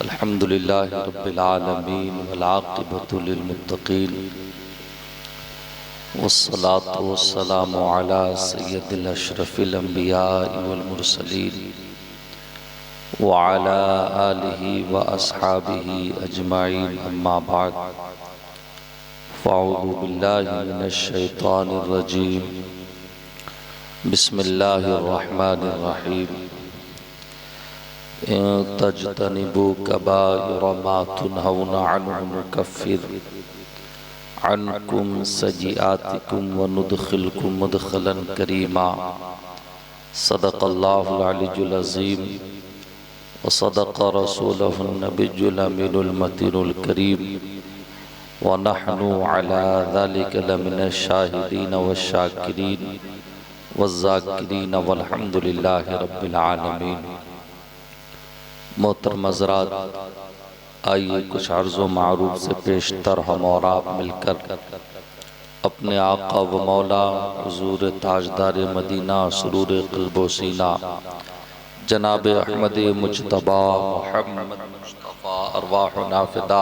अल्हम्दुलिल्लाह रब्बिल आलमीन वल आक़िबतु लिल मुत्तक़ीन वस्सलातु वस्सलामु अला सय्यिदिल अशरफिल अंबिया'i वल मुरसलीन व अला आलिहि व अस्हाबिहि अजमाइन अम्मा बाद फ़अऊज़ु बिल्लाहि मिनश शैतानिर रजीम बिस्मिल्लाहिर रहमानिर रहीम तजतनिबू कबाइर मा तुनहौना अन्हु नुकफ्फिर अन्कुम सय्यिआतिकुम व नुदखिलकुम मुदखलन करीमा। सदक़ल्लाहुल अलीयुल अज़ीम व सदक़ रसूलुहुन नबियुल अमीनुल मतीनुल करीम व नहनु अला ज़ालिका लमिनश शाहिदीन वश्शाकिरीन वज़्ज़ाकिरीन वल्हम्दुलिल्लाहि रब्बिल आलमीन। मोहतरम हज़रात, आइए कुछ अर्ज़ो मारूफ से पेशतर हम और आप मिलकर अपने आका व मौला हुज़ूर ताजदार मदीना सुरूर क़ल्ब व सीना जनाब अहमद मुज्तबा मुहम्मद मुस्तफ़ा अरवाह नाफ़िदा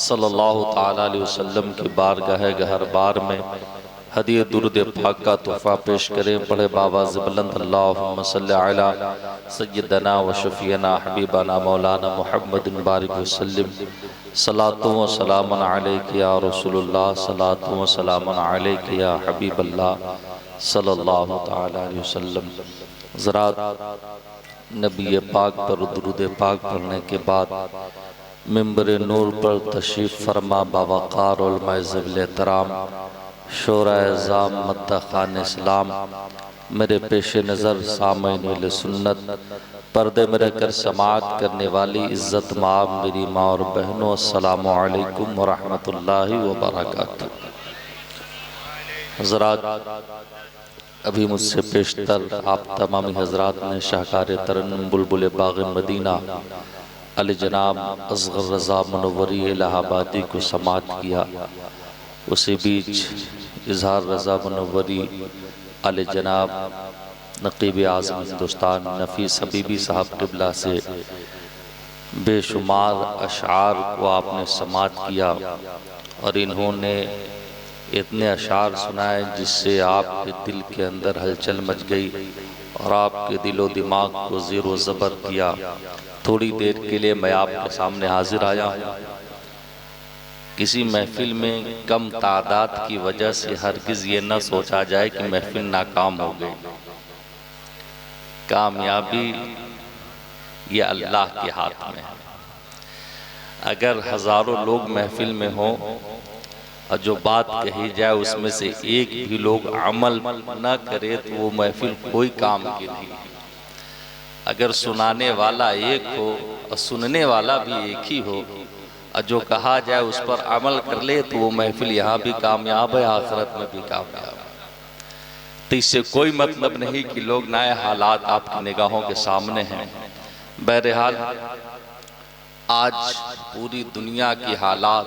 सल्लल्लाहु ताला अलैहि वसल्लम की बारगाह गहरबार में हदिया दुरूद पाक का तोहफ़ा पेश करें। पढ़े बावाज़ बुलंद अल्लाहुम्मा सल्लि अला सय्यदना व शफ़ीअना हबीबना मौलाना मुहम्मदिन बारिक वसल्लिम। सलातु व सलामुन अलैका या रसूलुल्लाह, सलातु व सलामुन अलैका या हबीबल्लाह सल्लल्लाहु ताला अलैहि वसल्लम। ज़रात नबी पाक पर दुरूद पाक पढ़ने के बाद मिंबर नूर पर तशरीफ़ फरमा बावक़ार उलमाए ज़िल एहतराम शोराए ज़ाम मद्दख़ान इस्लाम मेरे पेश नज़र सामईन अहले सुन्नत पर्दे में रहकर समाअत करने वाली इज़्ज़त माब मेरी माँ और बहनों, अस्सलामु अलैकुम व रहमतुल्लाहि व बरकातुहू। हज़रात, अभी मुझसे पेशतर आप तमामी हज़रात ने शाहकार तरन्नुम बुलबुल बाग़ मदीना अली जनाब असग़र रज़ा मुनव्वरी इलाहाबादी को समाअत किया। उसी बीच इजहार रज़ा मुनव्वरी अली जनाब नक़ीब आज़म हिंदुस्तान नफ़ीस हबीबी साहब क़िबला से बेशुमार अशार को आपने समाअत किया और इन्होंने इतने अशार सुनाए जिससे आपके दिल के अंदर हलचल मच गई और आपके दिलो दिमाग को ज़ेरो ज़बर किया। थोड़ी देर के लिए मैं आपके सामने हाजिर आया हूँ। किसी महफिल में कम तादाद की वजह से हरगिज़ ये न सोचा जाए कि महफिल नाकाम हो गई। कामयाबी ये अल्लाह के हाथ में है। अगर हज़ारों लोग महफिल में हों और जो बात कही जाए उसमें से एक भी लोग अमल न करे तो वो महफिल कोई काम की नहीं। अगर सुनाने वाला एक हो और सुनने वाला भी एक ही हो और जो कहा जाए उस पर अमल कर ले तो वो महफिल यहाँ भी कामयाब है, आखिरत में भी कामयाब है। तो इससे कोई मतलब नहीं कि लोग नए हालात आपकी निगाहों के सामने हैं। बहरहाल आज पूरी दुनिया की हालात,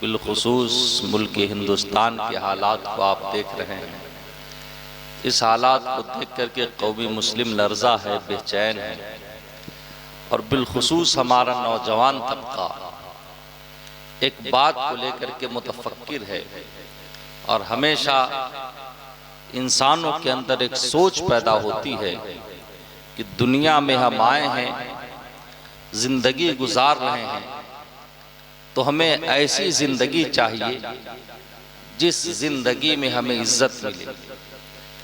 बिलखुसूस मुल्क हिंदुस्तान के हालात को आप देख रहे हैं। इस हालात को देख करके कौमी मुस्लिम लर्जा है, बेचैन है और बिलखुसूस हमारा नौजवान तबका एक बात को लेकर के मुतफक्किर है और हमेशा इंसानों के अंदर एक सोच पैदा होती है कि दुनिया में हम आए हैं, जिंदगी गुजार रहे हैं, तो हमें ऐसी जिंदगी चाहिए जिस जिंदगी में हमें इज्जत मिले,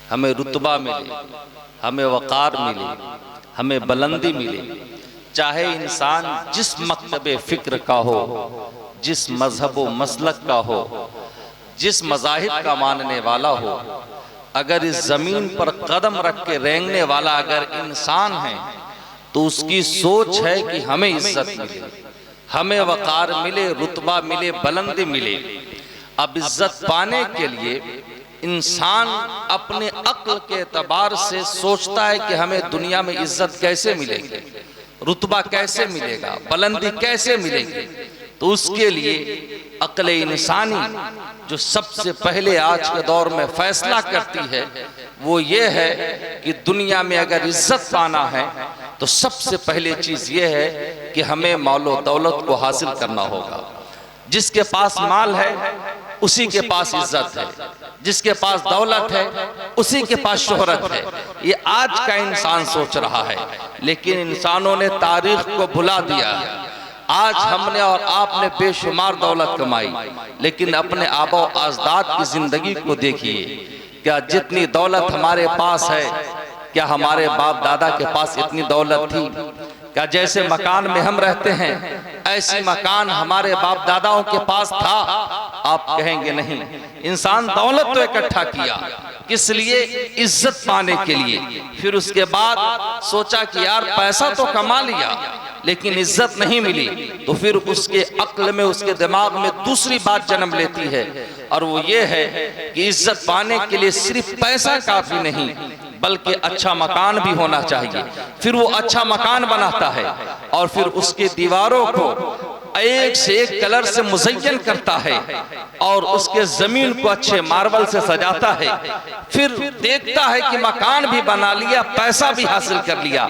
हमें रुतबा मिले, हमें वक़ार मिले, हमें बुलंदी मिले। चाहे इंसान जिस मकतबे फ़िक्र का हो, जिस मजहब व मसलक का हो, जिस मज़ाहिब का मानने वाला हो, अगर इस ज़मीन पर कदम रख के रेंगने वाला अगर इंसान है तो उसकी सोच है कि हमें इज्जत मिले, हमें वक़ार मिले, रुतबा मिले, बुलंदी मिले। अब इज्जत पाने के लिए इंसान अपने अक्ल के एतबार से सोचता है कि हमें दुनिया में इज्जत कैसे मिलेगी, रुतबा कैसे मिलेगा, बुलंदी कैसे मिलेगी। तो उसके लिए अक्ल इंसानी जो सबसे पहले आज के दौर में फैसला करती है वो ये है कि दुनिया में अगर इज्जत पाना है तो सबसे पहले चीज ये है कि हमें मालो दौलत को हासिल करना होगा। जिसके पास माल है उसी के पास इज्जत है, जिसके पास दौलत है उसी के पास शोहरत है। ये आज का इंसान सोच रहा है, लेकिन इंसानों ने तारीख को भुला दिया है। आज हमने और आपने बेशुमार दौलत कमाई, लेकिन अपने आबा अजदाद की जिंदगी को देखिए। क्या जितनी दौलत हमारे पास है, क्या हमारे बाप दादा के पास इतनी दौलत थी? क्या जैसे मकान में हम रहते हैं ऐसी मकान हमारे बाप दादाओं के पास था? आप कहेंगे नहीं। इंसान दौलत तो इकट्ठा किया, किस लिए? इज्जत पाने के लिए। फिर उसके बाद सोचा कि यार पैसा तो कमा लिया लेकिन इज्जत नहीं मिली, तो फिर उसके अक्ल में, उसके दिमाग में दूसरी बात जन्म लेती है, और वो ये है कि इज्जत पाने के लिए सिर्फ पैसा काफी नहीं बल्कि अच्छा मकान भी होना चाहिए। फिर वो अच्छा मकान बनाता है और फिर उसके दीवारों को एक से एक कलर से मुज़य्यन करता है और उसके जमीन को अच्छे मार्बल से सजाता है। फिर देखता है कि मकान भी बना लिया, पैसा भी हासिल कर लिया,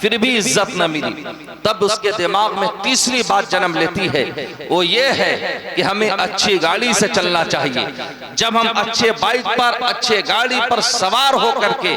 फिर भी इज्जत न मिली। तब उसके दिमाग में तीसरी बात जन्म लेती है, वो ये है कि हमें अच्छी गाड़ी से चलना चाहिए। जब हम अच्छे बाइक पर, अच्छे गाड़ी पर सवार होकर के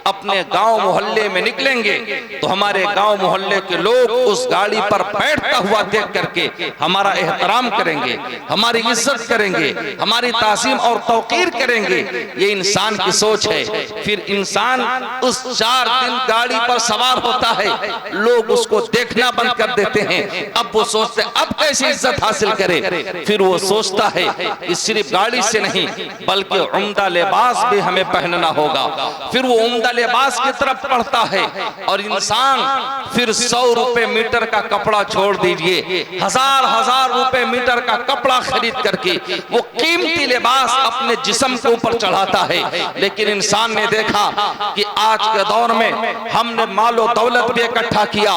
अपने गांव मोहल्ले में निकलेंगे तो हमारे गांव मोहल्ले के लोग उस गाड़ी पर बैठता हुआ देख करके हमारा एहतराम करेंगे, हमारी इज्जत करेंगे, हमारी ताज़ीम और तौकीर करेंगे। ये इंसान की सोच है। फिर इंसान उस 4 दिन गाड़ी पर सवार होता है, लोग उसको देखना बंद कर देते हैं। अब वो सोचते अब कैसे इज्जत हासिल करे। फिर वो सोचता है कि सिर्फ गाड़ी से नहीं बल्कि उम्दा लिबास भी हमें पहनना होगा। फिर वो उम्दा लिबास की तरफ बढ़ता है और इंसान फिर 100 रुपए मीटर का कपड़ा छोड़ दीजिए, हजार रुपए मीटर का कपड़ा खरीद करके वो कीमती लिबास अपने जिस्म के ऊपर चढ़ाता है। लेकिन इंसान ने देखा कि आज के दौर में हमने मालो दौलत भी इकट्ठा किया,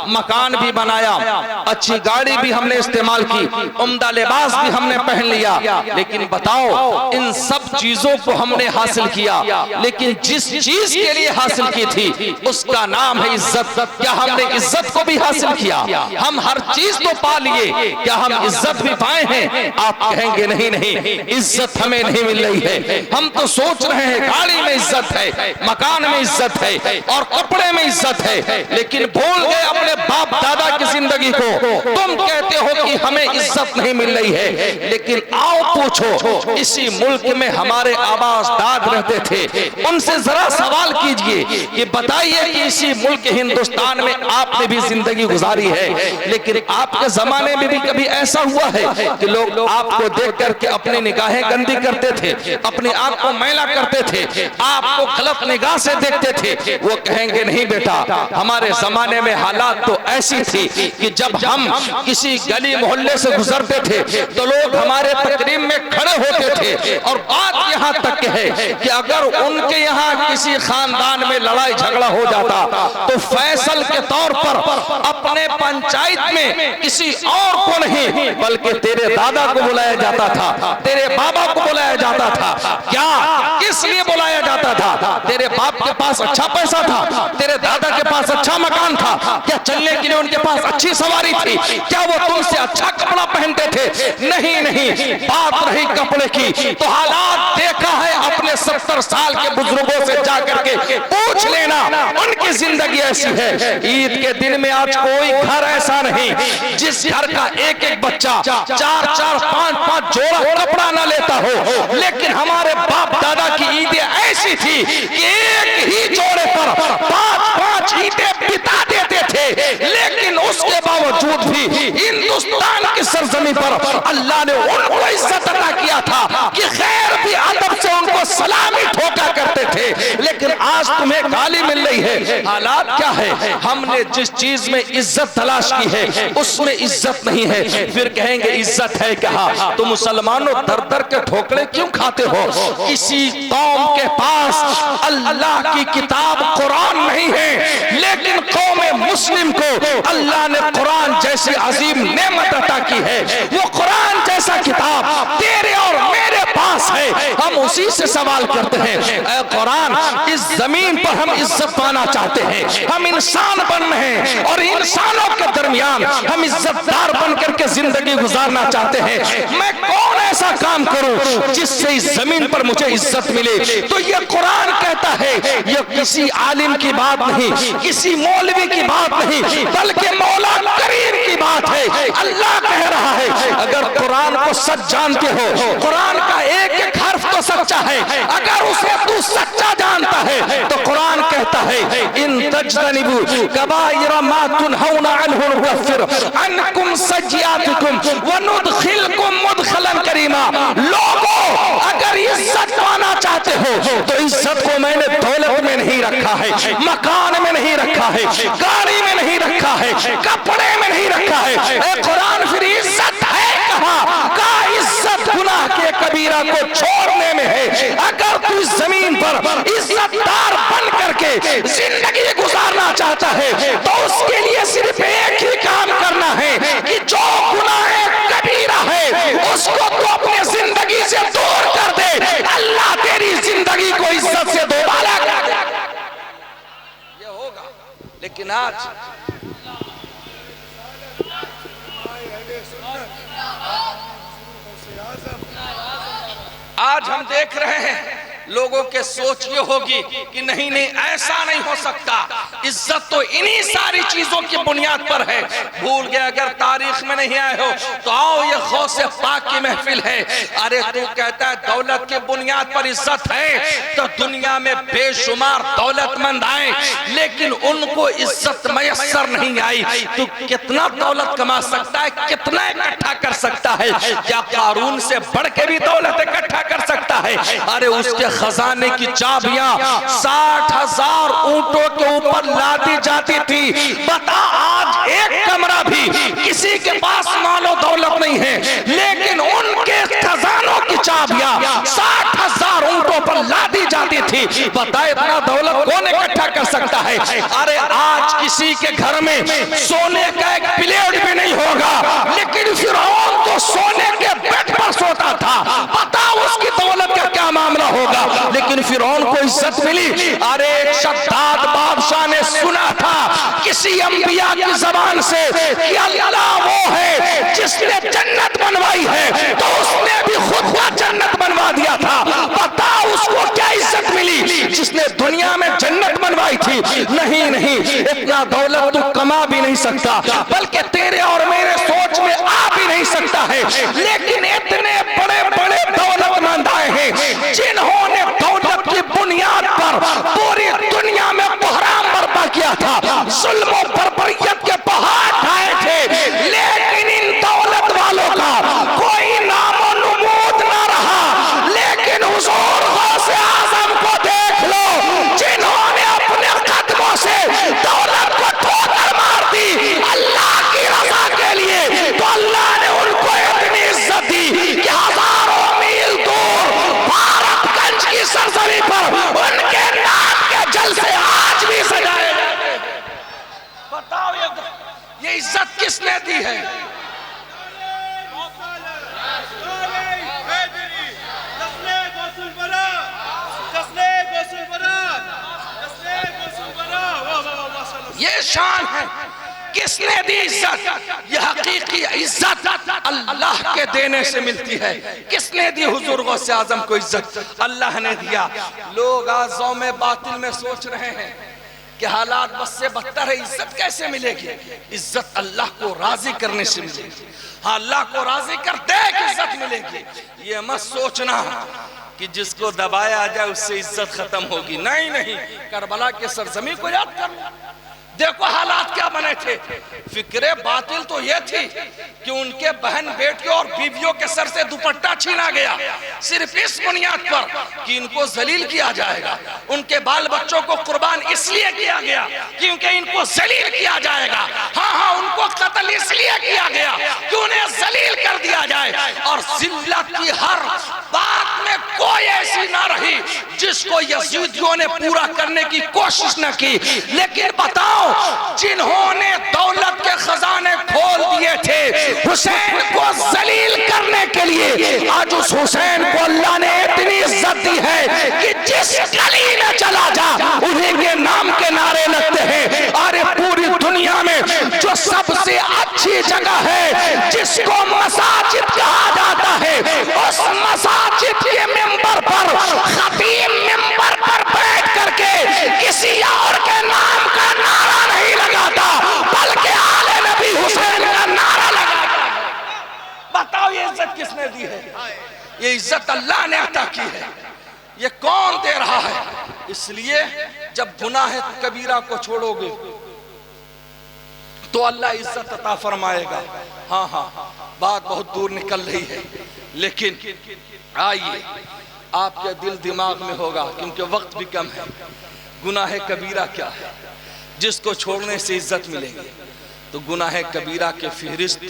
मकान भी बनाया, अच्छी गाड़ी भी हमने इस्तेमाल की, उम्दा लिबास भी हमने पहन लिया, लेकिन बताओ इन सब चीजों को हमने हासिल किया, लेकिन जिस चीज के लिए हासिल की थी उसका नाम है इज्जत। क्या हमने इज्जत को भी हासिल किया? हम हर चीज तो पा लिए, क्या हम इज्जत भी पाए हैं? आप कहेंगे नहीं नहीं, इज्जत हमें नहीं मिल रही है। हम तो सोच रहे हैं गाड़ी में इज्जत है, मकान में इज्जत है और कपड़े में इज्जत है, लेकिन भूल गए अपने बाप दादा की जिंदगी को। तुम कहते हो कि हमें इज्जत नहीं मिल रही है, लेकिन आओ पूछो, इसी मुल्क में हमारे आबा अजदाद रहते थे, उनसे जरा सवाल कीजिए कि बताइए कि इसी मुल्क हिंदुस्तान में आपने भी जिंदगी गुजारी है, लेकिन आपके जमाने में भी कभी ऐसा हुआ है कि लोग आपको देख करके अपनी निगाहें गंदी करते थे, अपनी आंख को मैला करते थे, आपको गलत निगाह से देखते थे? वो कहेंगे नहीं बेटा, हमारे जमाने में हालात तो ऐसी थी कि जब हम किसी गली मोहल्ले से गुजरते थे तो लोग हमारे तकरीम में खड़े होते थे। और बात यहाँ तक है कि अगर उनके यहाँ किसी खानदान में लड़ाई झगड़ा हो जाता तो फैसल के तौर पर अपने पंचायत में किसी और को नहीं बल्कि तेरे दादा को बुलाया जाता था, तेरे बाबा को बुलाया जाता था। क्या किस लिए बुलाया जाता था? तेरे बाप के पास अच्छा पैसा था, तेरे दादा के पास अच्छा मकान था, क्या चलने के लिए उनके पास अच्छी सवारी थी, क्या वो तुमसे अच्छा कपड़ा पहनते थे? नहीं नहीं, बात रही कपड़े की तो हालात देखा है अपने 70 साल के बुजुर्गों से जाकर के पूछ लेना, उनकी जिंदगी ऐसी है। ईद के दिन में आज कोई घर ऐसा नहीं जिस घर का एक एक बच्चा 4-4, 5-5 जोड़ा कपड़ा ना लेता हो, लेकिन हमारे बाप दादा की ईदें ऐसी थी कि एक ही जोड़े पर 5-5 ईदें बिता देते थे। लेकिन उसके बावजूद भी हिंदुस्तान की सरजमी पर अल्लाह ने उनको इज्जत अता किया था कि खैर भी अदब से उनको सलामी ठोका करते थे। लेकिन आज तुम्हें गाली मिल रही है। हालात क्या है? हमने जिस चीज में इज्जत तलाश की है उसमें इज्जत नहीं है। फिर कहेंगे इज्जत है क्या? तो मुसलमानों दर दर के ठोकरे क्यों खाते हो? किसी कौम के पास अल्लाह की किताब कुरान नहीं है, लेकिन कौम मुस्लिम को अल्लाह ने कुरान जैसी अजीम नेमत अता की है। वो कुरान जैसा किताब उसी से सवाल करते हैं, ऐ कुरान, इस जमीन पर हम इज्जत पाना चाहते हैं, हम इंसान बन रहे हैं और इंसानों के दरमियान हम इज्जतदार बन करके जिंदगी गुजारना चाहते हैं। मैं कौन ऐसा काम करूं जिससे इस जमीन पर मुझे इज्जत मिले? तो ये कुरान कहता है, ये किसी आलिम की बात नहीं, किसी मौलवी की बात नहीं, बल्कि मौला करीम की बात है। अल्लाह कह रहा है, अगर कुरान को सच जानते हो, कुरान का एक एक हर्फ तो सच्चा है, अगर उसे तू सच्चा जानता है तो कुरान कहता है, इन तजतनिबू कबाइरा मा तुनहौना अन्हु नुकफ्फिर अन्कुम सज्जियातिकुम व नुदखिलकुम मुदखलन करीमा। लोगों, अगर इज्जत पाना चाहते हो तो इज्जत को मैंने दौलत में नहीं रखा है, मकान में नहीं रखा है, गाड़ी में नहीं रखा है, कपड़े में नहीं रखा है। ए कुरान, फिर इज्जत है कहाँ? का इज्जत गुनाह के कबीरा को छोड़ने में है। अगर तू इस जमीन पर इज्जतदार बन करके जिंदगी गुजारना चाहता है तो उसके लिए सिर्फ एक ही काम करना है कि जो गुनाह कबीरा है उसको तू अपने जिंदगी से दूर कर दे। अल्लाह तेरी जिंदगी को इज्जत से दोबारा कर दे। ये होगा। लेकिन आज हम देख रहे हैं, लोगों के सोच ये होगी कि नहीं नहीं, ऐसा नहीं हो सकता, इज्जत तो इन्हीं सारी चीजों की बुनियाद पर है। भूल गए, अगर तारीख में नहीं आए हो तो आओ, ये गौसे पाक की महफिल है। अरे तू कहता है दौलत की बुनियाद पर इज्जत है, तो दुनिया में बेशुमार दौलतमंद आए लेकिन उनको इज्जत मयसर नहीं आई। तू कितना दौलत कमा सकता है, कितना इकट्ठा कर सकता है? क्या कारून से बढ़ के भी दौलत इकट्ठा कर सकता है? अरे उसके खजाने की चाबियां 60,000 ऊंटों के ऊपर लादी जाती थी। बता, आज एक कमरा भी किसी के पास मालो दौलत नहीं है, लेकिन उनके खजानों की चाबियां 60,000 ऊंटों पर लादी जाती थी। बता, इतना दौलत कौन इकट्ठा कर सकता है? अरे आज किसी के घर में सोने का एक प्लेट भी नहीं होगा, लेकिन फिरौन तो सोने के बेड पर सोता था। बता, उसकी दौलत का क्या मामला होगा? लेकिन फिरौन को इज्जत मिली। अरे शद्दाद बादशाह ने सुना था किसी अंबिया की जबान से कि अल्लाह वो है जिसने जन्नत बनवाई है, तो उसने भी खुद को जन्नत बनवा दिया था। पता उसको क्या इज्जत मिली जिसने दुनिया में जन्नत बनवाई थी? नहीं नहीं, इतना दौलत तू कमा भी नहीं सकता, बल्कि तेरे और मेरे सोच में आ भी नहीं सकता है। लेकिन इतने बड़े बड़े दौलतमंद आए हैं जिन्होंने दौलत की बुनियाद पर पूरी दुनिया में बहराम बर्पा किया था, जुल्म और बर्बरियत के पहाड़ ढाए थे, लेकिन इन दौलत वालों का कोई नामो नमूद ना रहा। लेकिन हुजूर गौसे आजम को देख लो, जिन्होंने अपने कदमों से दौलत को ठोकर मार दी अल्लाह की रजा के लिए, तो अल्लाह ने उनको इतनी इज्जत दी कि हजारों मील दूर भारतगंज की सरजमी पर उनके नाम के जलसे आज भी सजाए जाते हैं। बताओ, ये इज्जत किसने दी है? ये शान है। किसने दी इज्जत? ये हकीकी इज्जत अल्लाह के देने से मिलती है। किसने दी हुजूर गौसे आजम को इज्जत? अल्लाह ने दिया। लोग आज में बातिल में सोच रहे हैं कि हालात बस से बदतर है, इज्जत कैसे मिलेगी? इज्जत अल्लाह को राजी करने से मिलेगी। हाँ, अल्लाह को राजी कर दे कि इज्जत मिलेगी। ये मत सोचना कि जिसको दबाया जाए उससे इज्जत खत्म होगी। नहीं नहीं, करबला के सरजमी को याद कर, देखो हालात क्या बने थे। फिक्रे बातिल तो ये थी कि उनके बहन बेटियों और बीवियों के सर से दुपट्टा छीना गया, सिर्फ इस बुनियाद पर कि इनको जलील किया जाएगा। उनके बाल बच्चों को कुर्बान इसलिए किया गया क्योंकि इनको जलील किया जाएगा। हाँ हाँ, उनको कत्ल इसलिए किया गया कि उन्हें जलील कर दिया जाए। और जिल्लत की हर बात में कोई ऐसी ना रही जिसको यजीदियों ने पूरा करने की कोशिश न की। लेकिन बताओ, जिन्होंने दौलत के खजाने खोल दिए थे हुसैन को जलील करने के लिए। आज उस हुसैन को अल्लाह ने इतनी इज्जत दी है कि जिस गली में चला जा उन्हीं के नाम के नारे लगते हैं। अरे पूरी दुनिया में जो सबसे अच्छी जगह है जिसको मसाजिद कहा जाता है, उस मसाजिद के मिंबर पर खतीब मिंबर पर बैठ करके किसी और के नाम का नारा नहीं लगाता, बल्कि आले नबी हुसैन का नारा लगाता है। बताओ ये इज्जत किसने दी है? ये इज्जत अल्लाह ने अता की है। ये कौन दे रहा है? इसलिए जब गुनाह कबीरा को छोड़ोगे तो अल्लाह इज्जत अता फरमाएगा। हाँ हाँ, बात बहुत दूर निकल रही है, लेकिन आइए आपके दिल दिमाग में होगा, क्योंकि वक्त भी कम है। गुनाह कबीरा क्या है जिसको छोड़ने से इज्जत मिलेगी? तो गुनाह कबीरा के फहरिस्त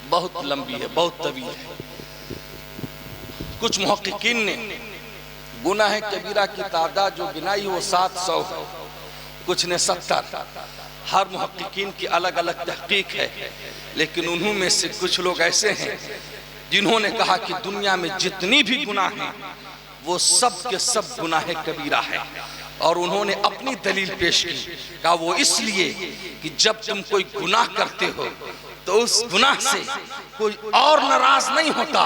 बहुत लंबी है, बहुत तवील है। कुछ मुहक्किकीन ने गुनाह कबीरा की तादाद जो गिनाई वो 700 है, कुछ ने 70। हर मुहक्किकीन की अलग अलग तहकीक है, लेकिन उन्हों में से कुछ लोग ऐसे हैं जिन्होंने कहा कि दुनिया में जितनी भी गुनाह हैं वो सब के सब गुनाह कबीरा है। और उन्होंने अपनी दलील पेश की, कहा वो इसलिए कि जब तुम कोई गुनाह करते हो तो उस गुनाह से कोई और नाराज नहीं होता,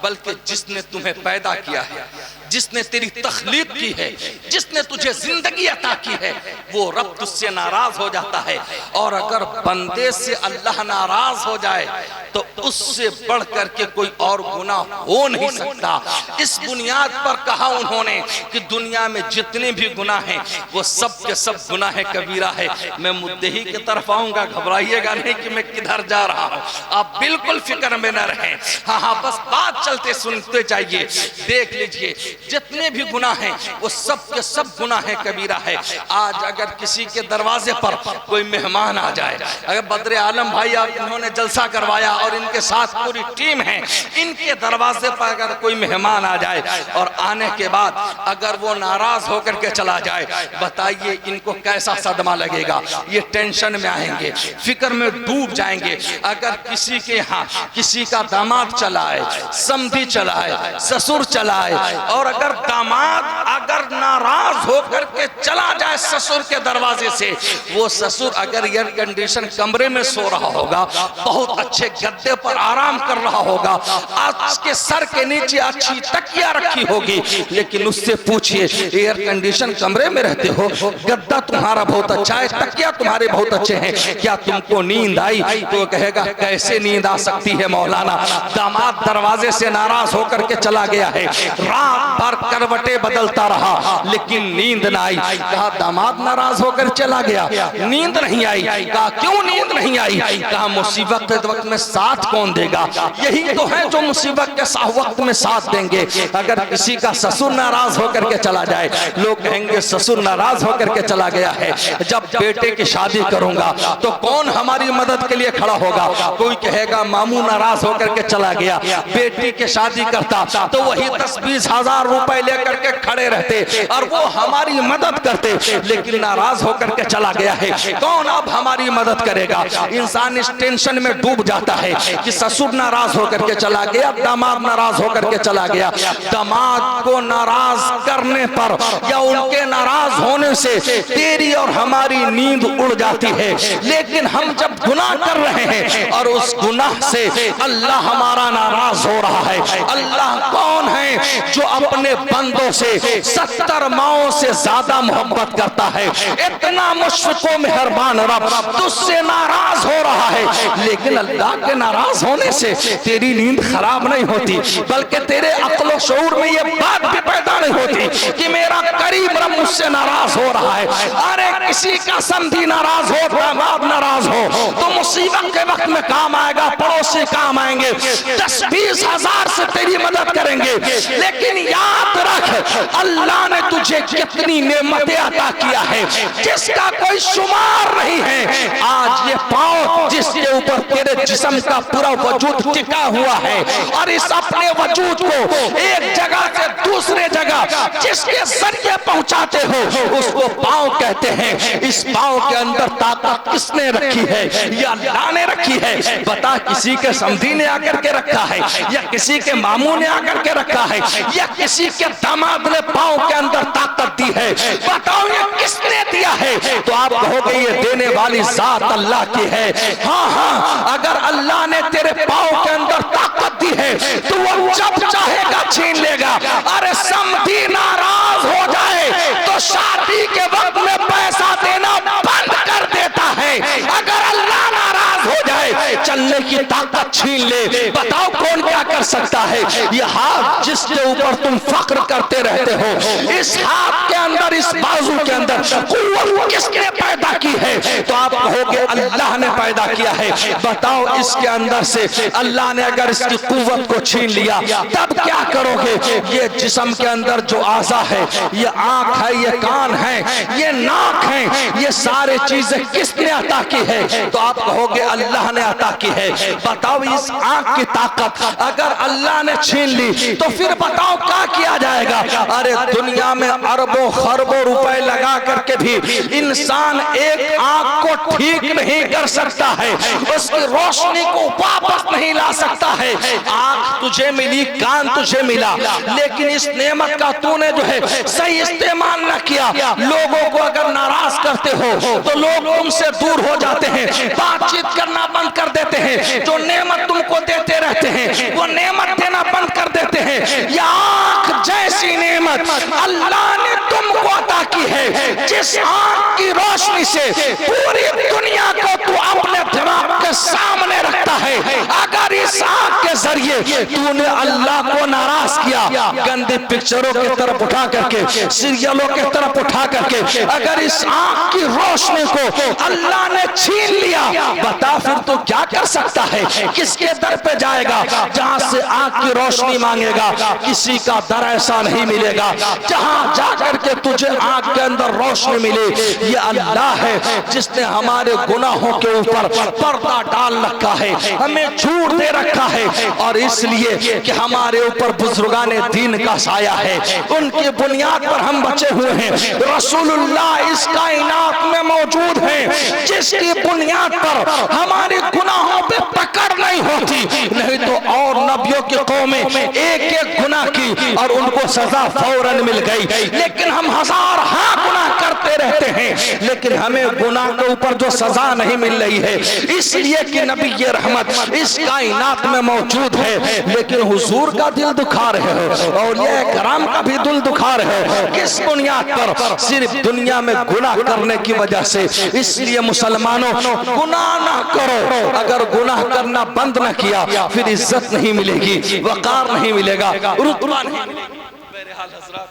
बल्कि जिसने तुम्हें पैदा किया है, जिसने तेरी तख्लीक की है, जिसने तुझे जिंदगी अता की है, वो रब तुझसे नाराज हो जाता है। और अगर बंदे से अल्लाह नाराज हो जाए तो उससे बढ़ करके कोई और गुनाह हो नहीं सकता। इस बुनियाद पर कहा उन्होंने कि दुनिया में जितने भी गुनाह हैं वो सब के सब गुनाह कबीरा है। मैं मुद्दे की तरफ आऊंगा, घबराइएगा नहीं कि मैं किधर जा रहा हूं, आप बिल्कुल फिक्र में न रहें। हाँ हाँ, बस बात चलते सुनते जाइए। देख लीजिए, जितने भी गुनाह हैं वो सब के सब गुनाह कबीरा है। आज अगर किसी के दरवाजे पर कोई मेहमान आ जाए, अगर बद्र आलम भाई आप इन्होंने जलसा करवाया और इनके साथ पूरी टीम है, इनके दरवाजे पर अगर कोई मेहमान आ जाए और आने के बाद अगर वो नाराज होकर के चला जाए, बताइए इनको कैसा सदमा लगेगा? ये टेंशन में आएंगे, फिक्र में डूब जाएंगे। अगर किसी के यहाँ किसी का दामाद चला है, समधी चला है, ससुर चला है, और अगर दामाद अगर नाराज होकर के चला जाए ससुर के दरवाजे से, वो ससुर अगर एयर कंडीशन कमरे में सो रहा होगा, बहुत अच्छे गद्दे पर आराम कर रहा होगा, आज के सर के नीचे अच्छी तकिया रखी होगी, लेकिन उससे पूछिए एयर कंडीशन कमरे में रहते हो, गद्दा तुम्हारा बहुत अच्छा है, तकिया तुम्हारे बहुत अच्छे हैं, क्या तुमको नींद आई? तो कहेगा कैसे नींद आ सकती है मौलाना, दामाद दरवाजे से नाराज होकर के चला गया है, रात भर करवटे बदलता रहा लेकिन नींद ना आई। कहा दामाद नाराज होकर चला गया, नींद नहीं आई। कहा क्यों नींद नहीं आई? कहा मुसीबत के वक्त में साथ कौन देगा? यही तो है जो मुसीबत के वक्त में साथ देंगे। अगर किसी का ससुर नाराज होकर के चला जाए, लोग कहेंगे ससुर नाराज होकर के चला गया है, जब बेटे की शादी करूंगा तो कौन हमारी मदद के लिए खड़ा होगा? कोई कहेगा मामू नाराज होकर के चला गया, बेटी की शादी करता तो वही 10-20 हजार रुपए लेकर के खड़े रहते और वो हमारी मदद करते, लेकिन नाराज होकर के चला गया है, कौन अब हमारी मदद करेगा? इंसान इस टेंशन में डूब जाता है कि ससुर नाराज होकर के चला गया, दामाद नाराज होकर के चला गया। दामाद को नाराज करने पर या उनके नाराज होने से तेरी और हमारी नींद उड़ जाती है, लेकिन हम जब गुनाह कर रहे हैं और उस गुनाह से अल्लाह हमारा नाराज हो रहा है। अल्लाह कौन है जो अपने बंदों से 70 माओं से ज्यादा मोहब्बत करता है? इतना मुशफ़िक़ मेहरबान रब तुझसे नाराज हो रहा है, लेकिन अल्लाह के नाराज होने से तेरी नींद खराब नहीं होती, बल्कि तेरे अक्ल शऊर में ये बात भी पैदा नहीं होती कि मेरा करीब रब मुझसे नाराज हो रहा है। अरे किसी का समधी नाराज हो, दामाद नाराज हो तो मुसीबत के वक्त में काम आएगा, पड़ोसी काम आएंगे, 10-20 हजार से तेरी मदद करेंगे, लेकिन याद रख अल्लाह ने तुझे कितनी नेमतें अता किया है जिसका कोई शुमार नहीं है। आज ये पाँव जिसके ऊपर तेरे जिस्म का पूरा वजूद टिका हुआ है और इस अपने वजूद को एक जगह से दूसरे जगह जिसके जरिए पहुंचाते हो उसको पाँव कहते हैं। इस पाँव के अंदर ताकत किसने रखी है? या अल्लाह ने रखी है। बता, किसी के समधी ने आकर के रखा है या किसी के मामू ने आकर के रखा है या किसी के दामाद ने पाँव के अंदर ताकत दी है? बताओ ये किसने दिया है? तो आप कहोगे ये देने वाली जात अल्लाह की है। हाँ हाँ, अगर अल्लाह ने तेरे पाँव के अंदर ताकत दी है तो वो जब चाहेगा छीन लेगा। अरे समधी नाराज हो जाए तो शादी के वक्त में पैसा देना बंद कर देता है। अगर अल्लाह नाराज हो जाए चलने की ताकत छीन ले। बताओ कौन क्या कर सकता है? ये हाथ जिसके ऊपर तुम फख्र करते रहते हो, इस हाथ के अंदर, इस बाजू के अंदर कुव्वत किसने पैदा की है? तो आप कहोगे अल्लाह ने पैदा किया है। बताओ इसके अंदर से अल्लाह ने अगर इसकी कुव्वत को छीन लिया तब क्या करोगे? ये जिस्म के अंदर जो आज़ा है, ये आंख है, ये कान है, ये नाक है, ये सारे चीजें किसने अता की है? तो आप कहोगे अल्लाह ने अता की है। बताओ इस आंख की ताकत अगर अल्लाह ने छीन ली तो फिर बताओ क्या किया जाएगा? अरे दुनिया में अरबों खरबों रुपए लगा करके भी इंसान एक आंख को ठीक नहीं कर सकता है, उसकी रोशनी को वापस नहीं ला सकता है। आंख तुझे मिली, कान तुझे मिला, लेकिन इस नेमत का तूने जो है सही इस्तेमाल न किया। लोगों को अगर नाराज करते हो तो लोग तुमसे दूर हो जाते हैं, बातचीत करना बंद कर देते हैं। जो नेमत तुमको देते रहते हैं वो नेमत देना बंद कर देते हैं। या आंख जैसी नेमत अल्लाह ने तुमको अता की है, जिस आंख की रोशनी से पूरी दुनिया को तू अपने दिमाग के सामने रखता है। अगर इस आंख के जरिए तूने अल्लाह को नाराज किया, गंदी पिक्चरों की तरफ उठा करके, सीरियलों की तरफ उठा करके, अगर इस आंख की रोशनी को अल्लाह ने छीन लिया, बता फिर तो क्या कर सकता है? किसके दर पे जाएगा? जहां से आंख की रोशनी मांगेगा किसी का दर ऐसा नहीं मिलेगा। जहां जाकर के तुझे आंख के अंदर रोशनी मिले, ये अल्लाह है जिसने हमारे गुनाहों के ऊपर पर्दा डाल रखा है, हमें झूठ दे रखा है। और इसलिए कि हमारे ऊपर बुजुर्गाने दीन का साया है, उनकी बुनियाद पर हम बचे हुए हैं। रसूलुल्लाह इस कायनात में मौजूद हैं जिसकी बुनियाद पर हमारे गुनाहों पे पकड़ नहीं होती। नहीं तो और नबियों की कौमें एक एक गुनाह की और उनको सजा फौरन मिल गई, लेकिन हम हजार गुनाह करते रहते हैं, लेकिन हमें गुनाह के ऊपर जो सजा नहीं मिल रही है। इसलिए कि नबी ये रहमत इस कायनात में मौजूद है, लेकिन हुजूर का दिल दुखा रहे हो और ये कराम का भी दिल दुखा रहे हो। किस बुनियाद पर? सिर्फ दुनिया में गुनाह करने की वजह से। इसलिए मुसलमानों, गुनाह ना करो। अगर गुनाह करना बंद न किया फिर इज्जत नहीं मिलेगी, वकार नहीं मिलेगा, रुतबा नहीं मिलेगा। बहरहाल हज़रात,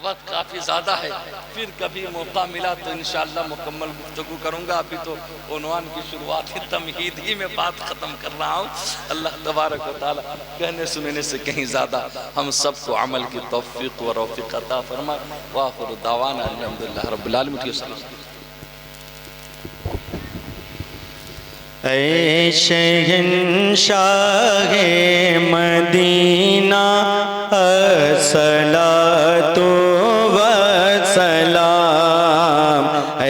वक्त काफी ज्यादा है, फिर कभी मौका मिला तो इंशाअल्लाह मुकम्मल गुफ्तगू करूंगा। अभी तो उन्वान की शुरुआत ही तमहीद ही में बात खत्म कर रहा हूँ। अल्लाह तबारक व तआला कहने सुनने से कहीं ज्यादा हम सबको अमल की तौफीक व रौफीक अता फरमाए। व आखिर दावाना अल्हम्दुलिल्लाह रब्बिल आलमीन। ऐ शहंशाहे मदीना अस्सलातु वस्सलाम। ऐ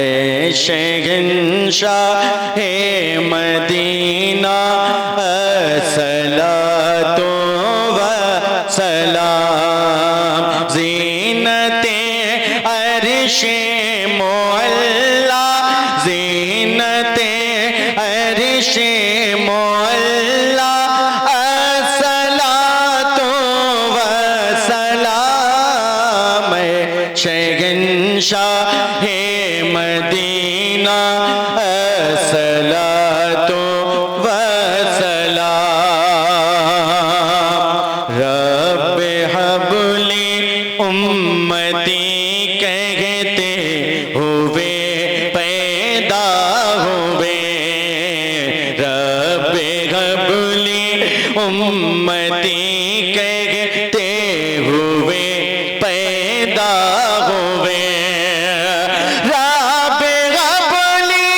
शहंशाहे मदीना अस्सलातु वस्सलाम। ज़ीनते अर्शे मुअल्ला, ज़ीनते अर्शे मुअल्ला, अस्सलातु वस्सलाम। शहंशाहे मदीना अस्सलातु वस्सलाम। रब हबली उम्मती कहते हुए पैदा हुए, रब हबली उम्मती कहते हुए पैदा हुए। रब हबली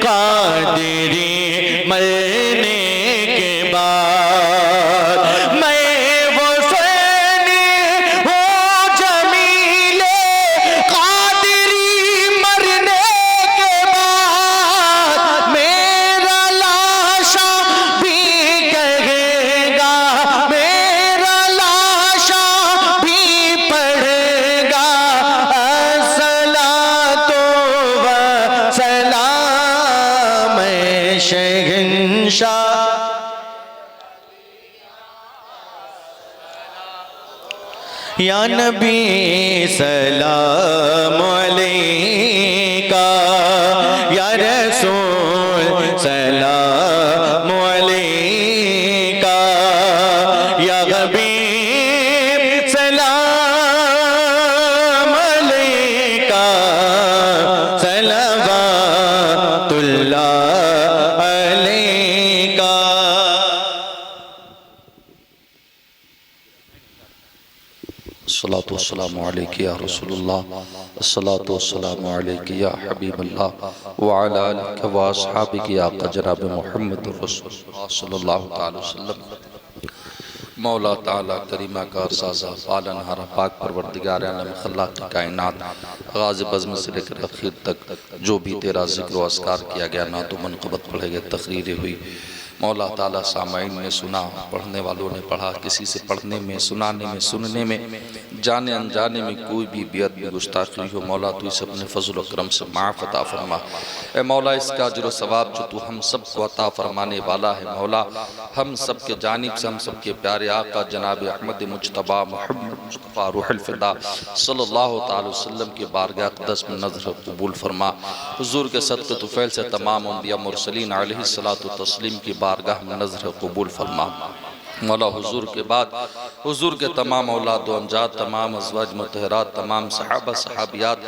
कादरी मरने के बाद मैं वो सैनी हूँ जमीले कादरी मरने के बाद मेरा लाशा भी कहेगा, मेरा लाशा भी पढ़ेगा अस्सलातु व सलाम शहंशाह या नबी सलाम अलैका, या रसूल सलाम अलैका, या हबीब सलाम अलैका, सलवातुल्लाह अलैका। अस्सलातु वस्सलामु अलैका या रसूलुल्लाह, अस्सलातु वस्सलामु अलैका या हबीबल्लाह व अला आलिका व अस्हाबिका या जनाब मुहम्मदुर रसूलुल्लाह सल्लल्लाहु तआला वसल्लम। मौला ताला करीमा का साजा पालनहारा पाक परवरदिगार आलम खल्लाक की कायनात, आगाज़ बज़्म से लेकर आखिर तक जो भी तेरा ज़िक्र व अस्कार किया गया, ना तो मनक़बत पढ़े गए, तकरीरें हुई, मौला ताला सामाईन ने सुना, पढ़ने वालों ने पढ़ा, किसी से पढ़ने में, सुनाने में, सुनने में, जाने अनजाने में कोई भी बेअदबी गुस्ताखी हो, मौला तू इसे अपने फजल व करम से माफ़ अता फरमा। ए मौला इसका अजर व सवाब जो तू हम सब को अता फरमाने वाला है, मौला हम सब के जानिब से हम सब के प्यारे आका जनाब अहमद मुज्तबा मुहम्मद मुस्तफ़ा रूहुल फ़िदा सल्लल्लाहु तआला वसल्लम की बारगाह अक़दस में नज़र कबूल फरमा। हुज़ूर के सदक़े तुफ़ैल से तमाम अंबिया मुरसलीन अलैहिस्सलातु तस्लीम की बारगाह में नज़र कबूल फरमा। मौला हुजूर के बाद हुजूर के तमाम औलाद व अमजाद, तमाम अज़वाज मुतहरात, तमाम सहाबा सहाबियात,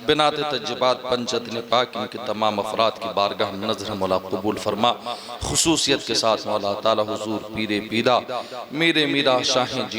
बिनात तजबात पंचतन पाक इनके तमाम अफराद की बारगाह में नज़र मौला कबूल फरमा। खुसूसियत के साथ मौला ताला हुजूर पीरे पीरा मेरे मीरा शाह